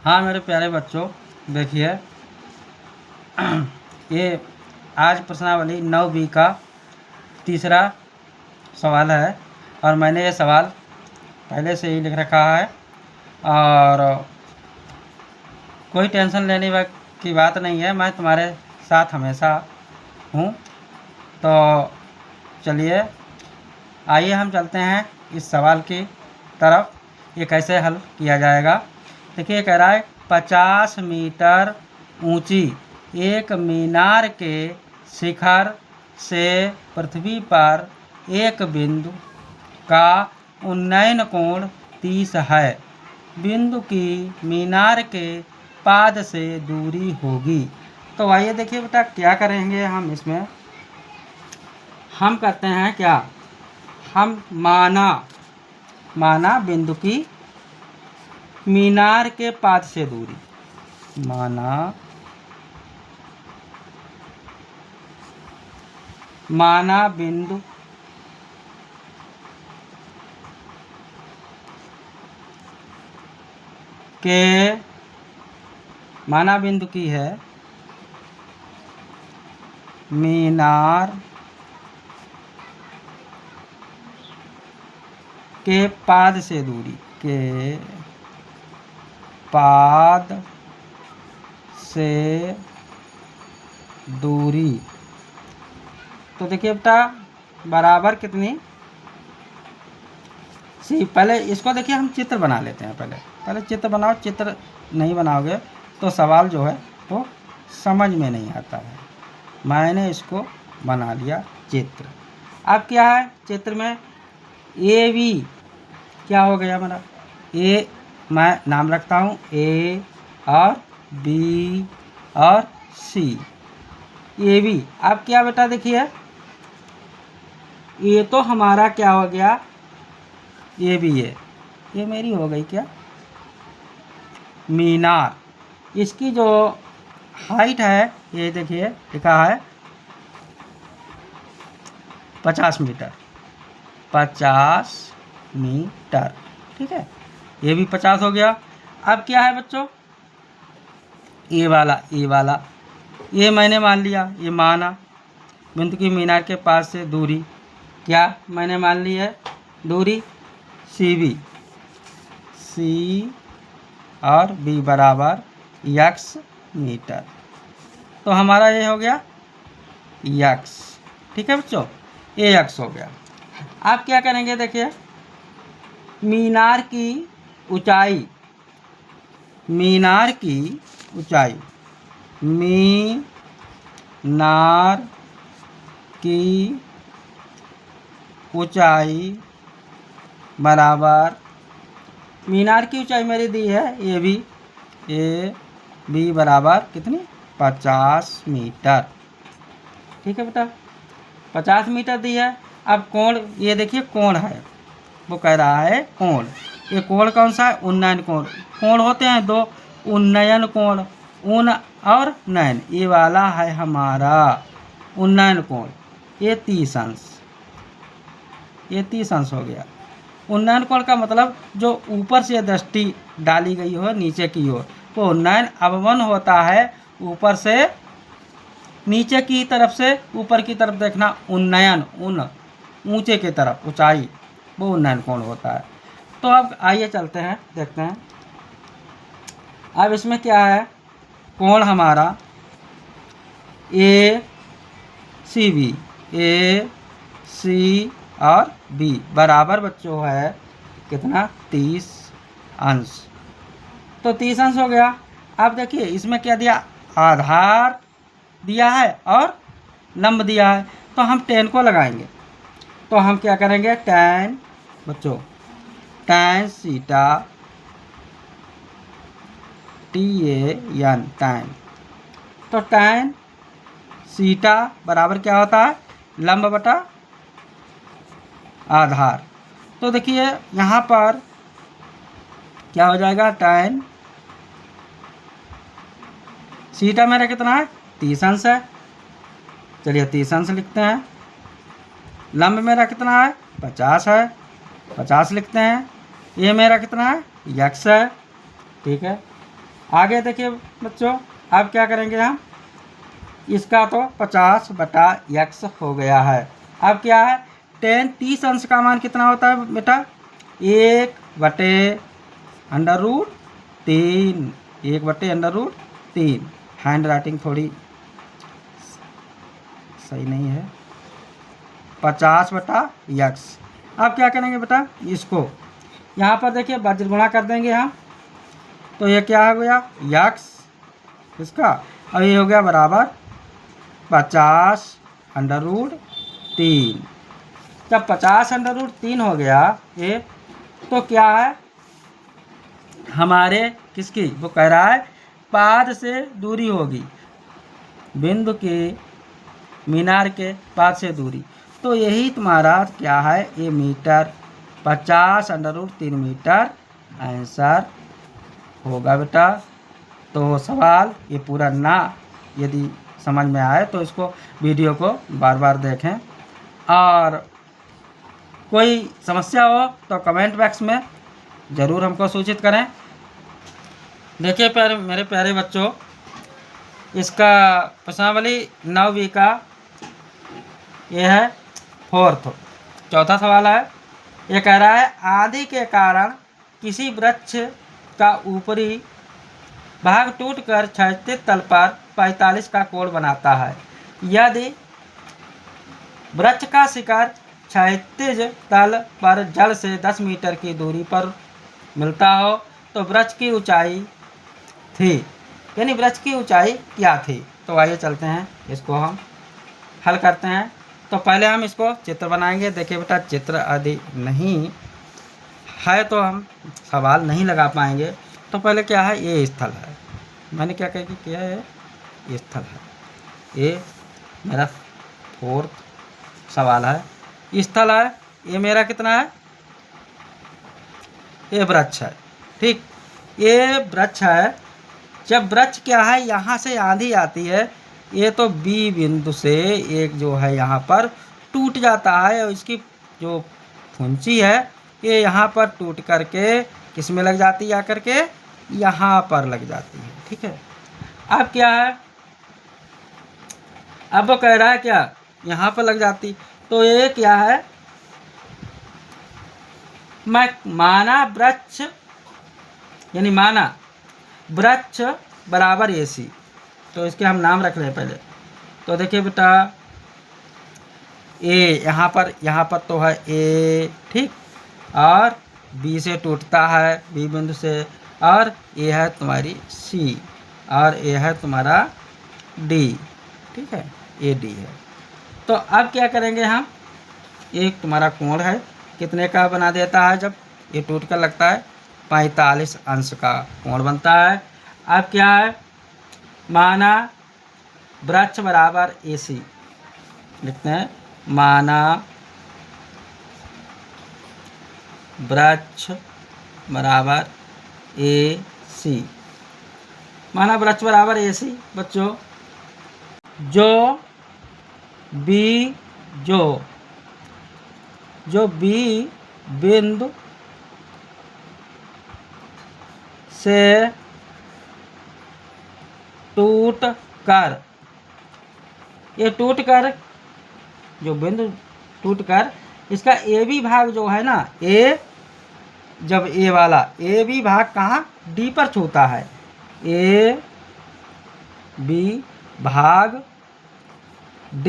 हाँ मेरे प्यारे बच्चों, देखिए ये आज प्रश्नावली 9B का तीसरा सवाल है और मैंने ये सवाल पहले से ही लिख रखा है और कोई टेंशन लेने की बात नहीं है। मैं तुम्हारे साथ हमेशा हूँ। तो चलिए आइए हम चलते हैं इस सवाल की तरफ। ये कैसे हल किया जाएगा। देखिए कह रहा है 50 मीटर ऊंची एक मीनार के शिखर से पृथ्वी पर एक बिंदु का उन्नयन कोण 30 है। बिंदु की मीनार के पाद से दूरी होगी। तो आइए देखिए बेटा क्या करेंगे हम इसमें। हम करते हैं क्या, हम माना बिंदु की मीनार के पाद से दूरी, माना बिंदु की है मीनार के पाद से दूरी, तो देखिए बेटा बराबर कितनी सी। पहले इसको देखिए हम चित्र बना लेते हैं। पहले चित्र बनाओ। चित्र नहीं बनाओगे तो सवाल जो है वो समझ में नहीं आता है। मैंने इसको बना लिया चित्र। अब क्या है चित्र में AB क्या हो गया मेरा, A मैं नाम रखता हूँ A और B और C, AB। अब क्या बेटा देखिए ये तो हमारा क्या हो गया, ये भी है, ये मेरी हो गई क्या मीनार। इसकी जो हाइट है ये देखिए लिखा है 50 मीटर, ठीक है। ये भी 50 हो गया। अब क्या है बच्चों, ये वाला ये मैंने मान लिया, ये माना बिंदु की मीनार के पास से दूरी क्या मैंने मान ली है, दूरी CB, C और B बराबर x मीटर। तो हमारा ये हो गया x, ठीक है बच्चों, ये x हो गया। आप क्या करेंगे देखिए मीनार की ऊंचाई, मीनार की ऊंचाई बराबर, मीनार की ऊंचाई मेरी दी है ए बी बराबर कितनी 50 मीटर, ठीक है बेटा 50 मीटर दी है। अब कोण, ये देखिए कोण है, वो कह रहा है कोण। ये कोण कौन सा है, उन्नयन कोण। कोण होते हैं दो, उन्नयन कोण, उन और नयन, ये वाला है हमारा उन्नयन कोण। ये 30 अंश हो गया। उन्नयन कोण का मतलब जो ऊपर से दृष्टि डाली गई हो नीचे की ओर, वो उन्नयन अवमन होता है। ऊपर से नीचे की तरफ से ऊपर की तरफ देखना उन्नयन, ऊंचे की तरफ ऊंचाई, वो उन्नयन कोण होता है। तो अब आइए चलते हैं देखते हैं। अब इसमें क्या है, कोण हमारा ACB, AC और B बराबर बच्चों है कितना 30 अंश। तो 30 अंश हो गया। अब देखिए इसमें क्या दिया, आधार दिया है और लंब दिया है। तो हम tan को लगाएंगे। तो हम क्या करेंगे, tan बच्चों tan सीटा TAN tan, तो tan सीटा बराबर क्या होता है, लंब बटा आधार। तो देखिए यहाँ पर क्या हो जाएगा, tan सीटा मेरा कितना है 30 अंश है। चलिए 30 अंश लिखते हैं। लंब मेरा कितना है 50 है, 50 लिखते हैं। ये मेरा कितना है x है, ठीक है। आगे देखिए बच्चों, अब क्या करेंगे हम, इसका तो 50/x हो गया है। अब क्या है, tan 30 अंश का मान कितना होता है बेटा, 1/√3, 1/√3। हैंड राइटिंग थोड़ी सही नहीं है, 50/x। अब क्या करेंगे बेटा, इसको यहाँ पर देखिए वज्र गुणा कर देंगे हम, तो ये क्या हो गया x इसका, और ये हो गया बराबर 50/3। जब 50/3 हो गया ये, तो क्या है हमारे किसकी, वो कह रहा है पाद से दूरी होगी, बिंदु के मीनार के पाद से दूरी, तो यही तुम्हारा क्या है, ये मीटर, 50/3 मीटर आंसर होगा बेटा। तो सवाल ये पूरा ना यदि समझ में आए तो इसको वीडियो को बार बार देखें, और कोई समस्या हो तो कमेंट बॉक्स में ज़रूर हमको सूचित करें। देखिए मेरे प्यारे बच्चों, इसका प्रश्नावली 9वीं का ये है 4th, चौथा सवाल है। ये कह रहा है आंधी के कारण किसी वृक्ष का ऊपरी भाग टूटकर क्षैतिज तल पर 45 का कोण बनाता है। यदि वृक्ष का शिखर क्षैतिज तल पर जड़ से 10 मीटर की दूरी पर मिलता हो तो वृक्ष की ऊंचाई थी, यानी वृक्ष की ऊंचाई क्या थी। तो आइए चलते हैं, इसको हम हल करते हैं। तो पहले हम इसको चित्र बनाएंगे। देखिए बेटा, चित्र आदि नहीं है तो हम सवाल नहीं लगा पाएंगे। तो पहले क्या है, ये स्थल है, मैंने क्या कह किया है, ये स्थल है, ये मेरा 4th सवाल है। स्थल है, ये मेरा कितना है, ये वृक्ष है, ठीक, ये वृक्ष है। जब वृक्ष क्या है, यहाँ से आंधी आती है, ये तो बी बिंदु से एक जो है यहाँ पर टूट जाता है, और इसकी जो फुंसी है ये यहाँ पर टूट करके किस में लग जाती है, आकर के यहाँ पर लग जाती है, ठीक है। अब क्या है, अब वो कह रहा है क्या, यहाँ पर लग जाती, तो ये क्या है, मैं माना वृक्ष, यानी माना वृक्ष बराबर AC, तो इसके हम नाम रख रहे हैं पहले। तो देखिए बेटा, ए यहाँ पर तो है A, ठीक, और B से टूटता है, B बिंदु से, और ये है तुम्हारी C, और ये है तुम्हारा D, ठीक है, ये D है। तो अब क्या करेंगे हम, एक तुम्हारा कोण है, कितने का बना देता है, जब ये टूट कर लगता है 45 अंश का कोण बनता है। अब क्या है, माना वृक्ष बराबर AC, लिखते हैं, माना वृक्ष बराबर AC, माना वृक्ष बराबर AC बच्चों, जो B बिंदु से टूट कर, ये टूट कर, जो बिंदु टूट कर इसका AB भाग जो है ना, जब A वाला AB भाग कहाँ, D पर छूता है, AB भाग D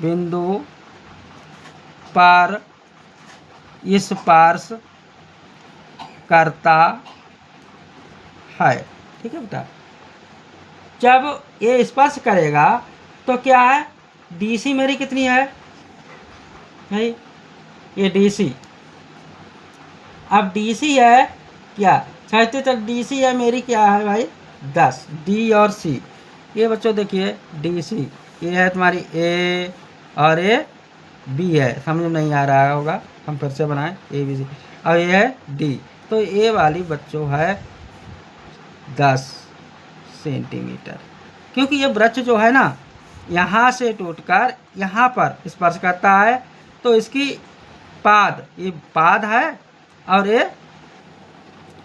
बिंदु पर स्पर्श करता है, ठीक है बेटा। जब ये स्पर्श करेगा तो क्या है, DC मेरी कितनी है भाई, ये DC, अब DC है क्या, क्षैतिज तक DC है मेरी क्या है भाई 10, D और C, ये बच्चों देखिए DC, ये है तुम्हारी A और ये B है, समझ में नहीं आ रहा होगा, हम फिर से बनाएं, ABC, और ये है D, तो ये वाली बच्चों है 10 सेंटीमीटर, क्योंकि ये वृक्ष जो है ना यहाँ से टूटकर यहाँ पर स्पर्श करता है, तो इसकी पाद, ये पाद है और ये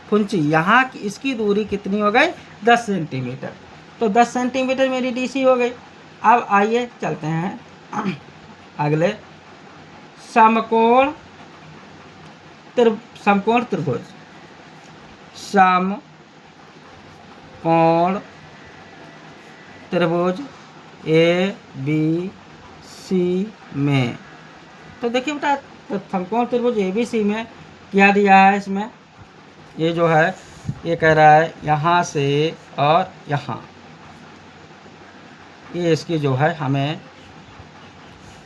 फुंची, यहाँ की इसकी दूरी कितनी हो गई? 10 सेंटीमीटर। तो 10 सेंटीमीटर मेरी डीसी हो गई। अब आइए चलते हैं अगले समकोण त्रिभुज। समकोण त्रिभुज ए बी सी में, तो देखिए बेटा समकोण त्रिभुज ए बी सी में क्या दिया है? इसमें ये जो है ये कह रहा है यहाँ से और यहाँ, ये इसकी जो है हमें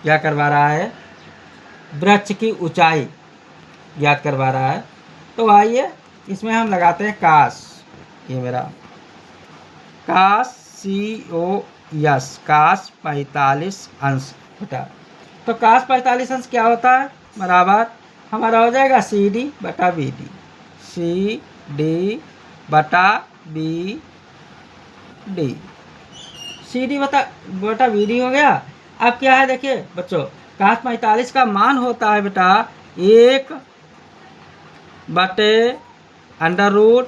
क्या करवा रहा है? वृक्ष की ऊंचाई ज्ञात करवा रहा है। तो आइए इसमें हम लगाते हैं कास, ये मेरा कास COS, कास 45 अंश बेटा। तो कास 45 अंश क्या होता है? बराबर हमारा हो जाएगा CD बटा BD, CD बटा BD, CD बटा BD हो गया। अब क्या है देखिए बच्चों, कास 45 का मान होता है बेटा 1 बटे अंडर रूट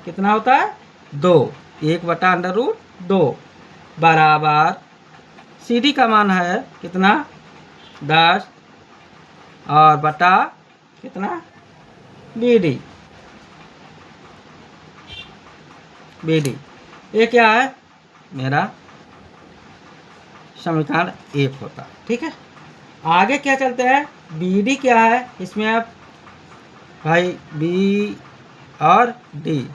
कितना होता है? 2, 1 बटा अंडर रूट 2 बराबर CD का मान है कितना? 10 और बटा कितना? BD, ये क्या है मेरा? समीकरण 1 होता। ठीक है, आगे क्या चलते हैं? BD क्या है इसमें? अब भाई B और D,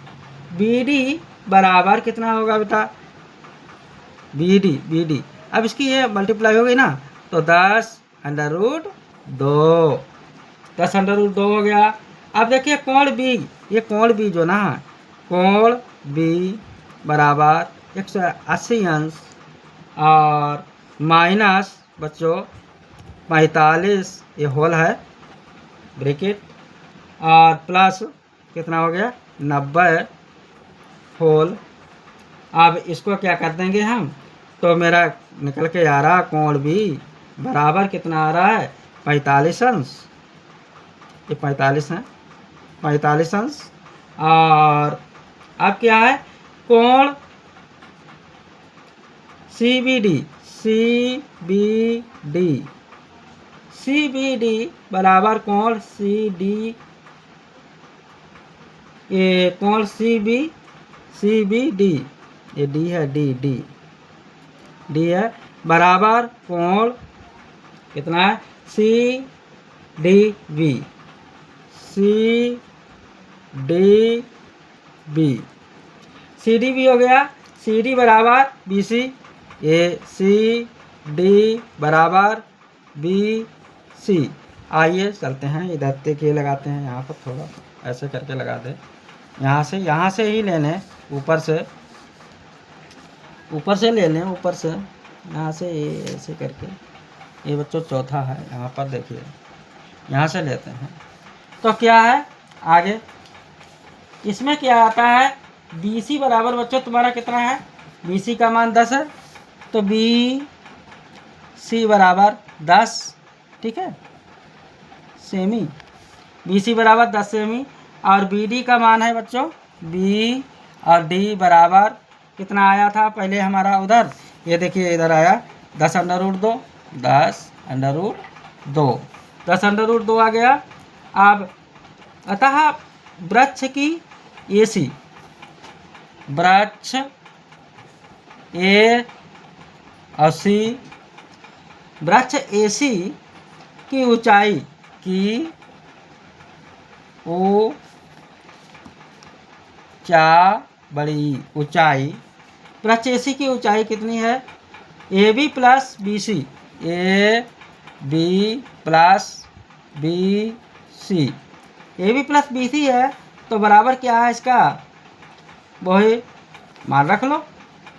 BD बराबर कितना होगा बेटा? BD अब इसकी ये मल्टीप्लाई हो गई ना, तो 10 अंडर रूट 2, 10 अंडर रूट 2 हो गया। अब देखिए कोण B, ये कोण B जो ना, कोण B बराबर 180 अंश और माइनस बच्चों 45, ये होल है ब्रैकेट, और प्लस कितना हो गया? 90 होल। अब इसको क्या कर देंगे हम? तो मेरा निकल के आ रहा कोण B बराबर कितना आ रहा है? 45 अंश, ये 45 है, 45 अंश। और अब क्या है? कोण CBD बराबर कोण CD, ये कोण CBD, ये D है, D है बराबर कोण कितना है? CDB CDB हो गया। CD बराबर BC, ये CD बराबर BC। आइए चलते हैं इधर तक, ये लगाते हैं यहाँ पर, थोड़ा ऐसे करके लगा दे, यहाँ से ही ले लें, ऊपर से ले लें, ऊपर से यहाँ से ये ऐसे करके, ये बच्चों चौथा है यहाँ पर, देखिए यहाँ से लेते हैं। तो क्या है आगे इसमें क्या आता है? BC बराबर बच्चों तुम्हारा कितना है? BC का मान 10 है, तो BC बराबर 10, ठीक है, सेमी, BC बराबर 10 सेमी। और BD का मान है बच्चों, B और D बराबर कितना आया था पहले हमारा उधर? ये देखिए इधर आया 10 under root 2, 10 under root 2, 10 under root 2 आ गया। अब अतः वृक्ष की AC, वृक्ष A और C, वृक्ष AC की ऊंचाई बड़ी ऊंचाई, वृक्ष AC की ऊंचाई कितनी है? AB plus BC, AB plus BC, AB plus BC है, तो बराबर क्या है इसका? वही मान रख लो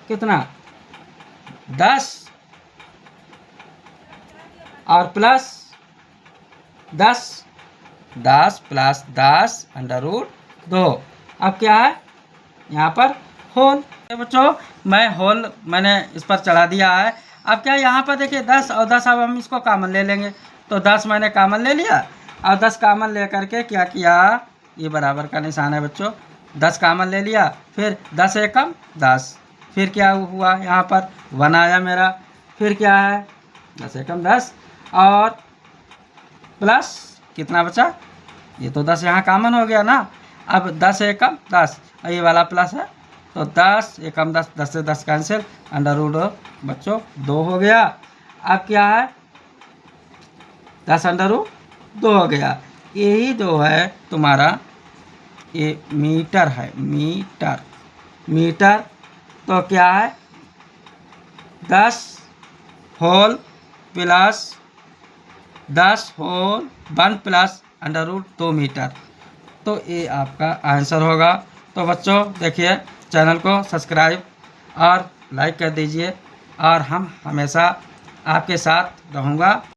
कितना? 10 और प्लस 10 प्लस 10 अंडर रूट 2। अब क्या है यहाँ पर? होल। बच्चों मैंने इस पर चढ़ा दिया है। अब क्या यहाँ पर देखिए 10 और 10, अब हम इसको कॉमन ले लेंगे, तो 10 मैंने कॉमन ले लिया, और 10 कॉमन ले करके क्या किया? ये बराबर का निशान है बच्चों। 10 कॉमन ले लिया, फिर 10 एकम 10, फिर क्या हुआ यहाँ पर 1 आया मेरा, फिर क्या है 10 एकम 10 और प्लस कितना बचा, ये तो 10 यहाँ कॉमन हो गया ना। अब 10 एकम 10 और ये वाला प्लस है तो 10 एकम 10, 10 से 10 कैंसिल, अंडर रूट बच्चों 2 हो गया। अब क्या है 10 अंडर रूट 2 हो गया। यही जो है तुम्हारा ये मीटर है, मीटर मीटर तो क्या है 10 whole plus 10 whole 1 plus under root 2 metre. तो ये आपका आंसर होगा। तो बच्चों देखिए चैनल को सब्सक्राइब और लाइक कर दीजिए और हम हमेशा आपके साथ रहूँगा।